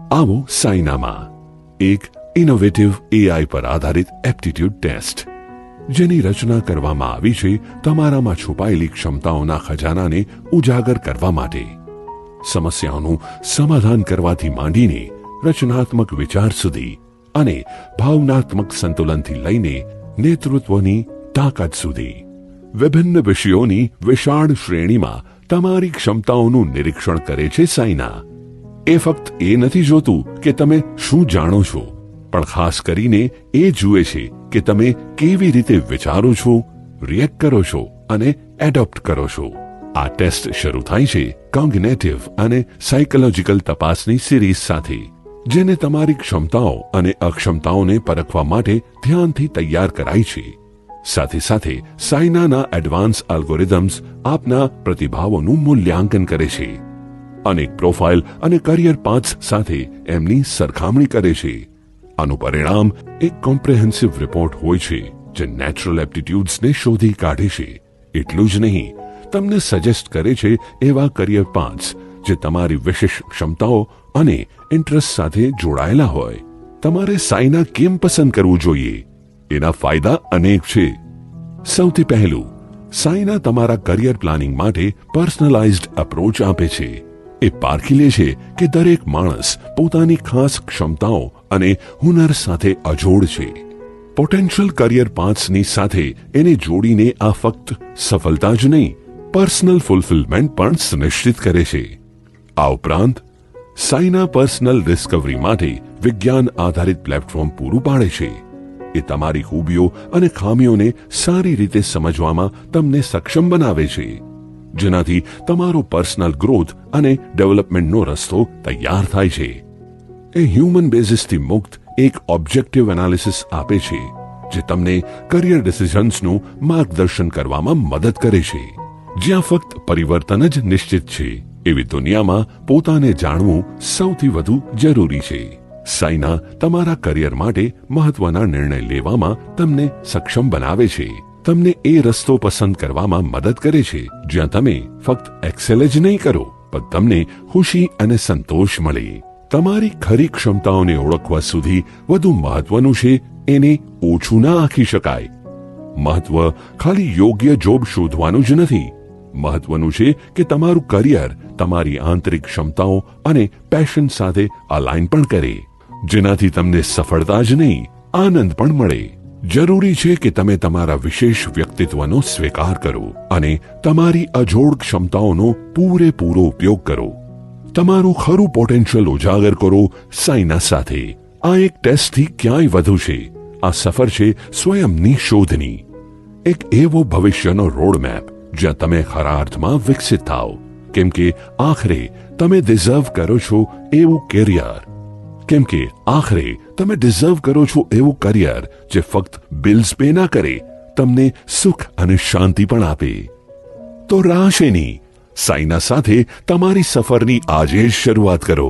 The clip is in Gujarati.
આવો સાયનામાં, એક ઇનોવેટિવ એઆઈ પર આધારિત એપ્ટિટ્યૂડ ટેસ્ટ, જેની રચના કરવામાં આવી છે તમારામાં છુપાયેલી ક્ષમતાઓના ખજાનાને ઉજાગર કરવા માટે. સમસ્યાઓનું સમાધાન કરવાથી માંડીને રચનાત્મક વિચાર સુધી અને ભાવનાત્મક સંતુલનથી લઈને નેતૃત્વની તાકાત સુધી વિભિન્ન વિષયોની વિશાળ શ્રેણીમાં તમારી ક્ષમતાઓનું નિરીક્ષણ કરે છે સાયના. એ ફક્ત એ નથી જોતું કે તમે શું જાણો છો, પણ ખાસ કરીને એ જુએ છે કે તમે કેવી રીતે વિચારો છો, રિએક્ટ કરો છો અને એડોપ્ટ કરો છો. આ ટેસ્ટ શરૂ થાય છે કોગ્નિટિવ અને સાયકોલોજીકલ તપાસની સિરીઝ સાથે, જેને તમારી ક્ષમતાઓ અને અક્ષમતાઓને પરખવા માટે ધ્યાનથી તૈયાર કરાઈ છે. સાથે સાથે સાયનાના એડવાન્સ એલ્ગોરિધમ્સ આપના પ્રતિભાવોનું મૂલ્યાંકન કરે છે, અનેક પ્રોફાઇલ અને કરિયર પાથ્સ સાથે એમની સરખામણી કરે છે. આનું પરિણામ એક કોમ્પ્રિહેન્સિવ રિપોર્ટ હોય છે, જે નેચરલ એપ્ટિટ્યૂડ્સને શોધી કાઢે છે. એટલું જ નહીં, તમને સજેસ્ટ કરે છે એવા કરિયર પાથ્સ જે તમારી વિશેષ ક્ષમતાઓ અને ઇન્ટરેસ્ટ સાથે જોડાયેલા હોય. તમારે સાયના કેમ પસંદ કરવું જોઈએ? એના ફાયદા અનેક છે. સૌથી પહેલું, સાયના તમારા કરિયર પ્લાનિંગ માટે પર્સનલાઇઝ્ડ અપ્રોચ આપે છે. એ પારખી લે છે કે દરેક માણસ પોતાની ખાસ ક્ષમતાઓ અને હુનર સાથે અજોડ છે. પોટેન્શિયલ કરિયર પાથ્સની સાથે એને જોડીને આ ફક્ત સફળતા જ નહીં, પર્સનલ ફુલફિલમેન્ટ પણ સુનિશ્ચિત કરે છે. આ ઉપરાંત સાયના પર્સનલ ડિસ્કવરી માટે વિજ્ઞાન આધારિત પ્લેટફોર્મ પૂરું પાડે છે. એ તમારી ખૂબીઓ અને ખામીઓને સારી રીતે સમજવામાં તમને સક્ષમ બનાવે છે, જેનાથી તમારો પર્સનલ ગ્રોથ અને ડેવલપમેન્ટનો રસ્તો તૈયાર થાય છે. એ હ્યુમન બેઝિસથી મુક્ત એક ઓબ્જેક્ટિવ એનાલિસિસ આપે છે, જે તમને કરિયર ડિસિઝન્સનું માર્ગદર્શન કરવામાં મદદ કરે છે. જ્યાં ફક્ત પરિવર્તન જ નિશ્ચિત છે, એવી દુનિયામાં પોતાને જાણવું સૌથી વધુ જરૂરી છે. સાયના તમારા કરિયર માટે મહત્વના નિર્ણય લેવામાં તમને સક્ષમ બનાવે છે. તમને એ રસ્તો પસંદ કરવામાં મદદ કરે છે જ્યાં તમે ફક્ત એક્સેલ જ નહીં કરો, પણ તમને ખુશી અને સંતોષ મળે. તમારી ખરી ક્ષમતાઓને ઓળખવા સુધી વધુ મહત્વનું છે એને ઓછું ના આંકી શકાય. મહત્વ ખાલી યોગ્ય જોબ શોધવાનું જ નથી. મહત્વનું છે કે તમારું કરિયર તમારી આંતરિક ક્ષમતાઓ અને પેશન સાથે અલાઇન પણ કરે, જેનાથી તમને સફળતા જ નહીં, આનંદ પણ મળે. જરૂરી છે કે તમે તમારા વિશેષ વ્યક્તિત્વનો સ્વીકાર કરો અને તમારી અજોડ ક્ષમતાઓનો પૂરેપૂરો ઉપયોગ કરો. તમારું ખરું પોટેન્શિયલ ઉજાગર કરો સાયના સાથે. આ એક ટેસ્ટથી ક્યાંય વધુ છે. આ સફર છે સ્વયંની શોધની, એક એવો ભવિષ્યનો રોડમેપ જ્યાં તમે ખરા અર્થમાં વિકસિત થાઓ. કેમ કે આખરે તમે ડિઝર્વ કરો છો એવું કેરિયર. તમે ડિઝર્વ કરો છો એવું કરિયર જે ફક્ત બિલ્સ પે ના કરે, તમને સુખ અને શાંતિ પણ આપે. તો રાહ શેની? સાયના સાથે તમારી સફરની આજે જ શરૂઆત કરો.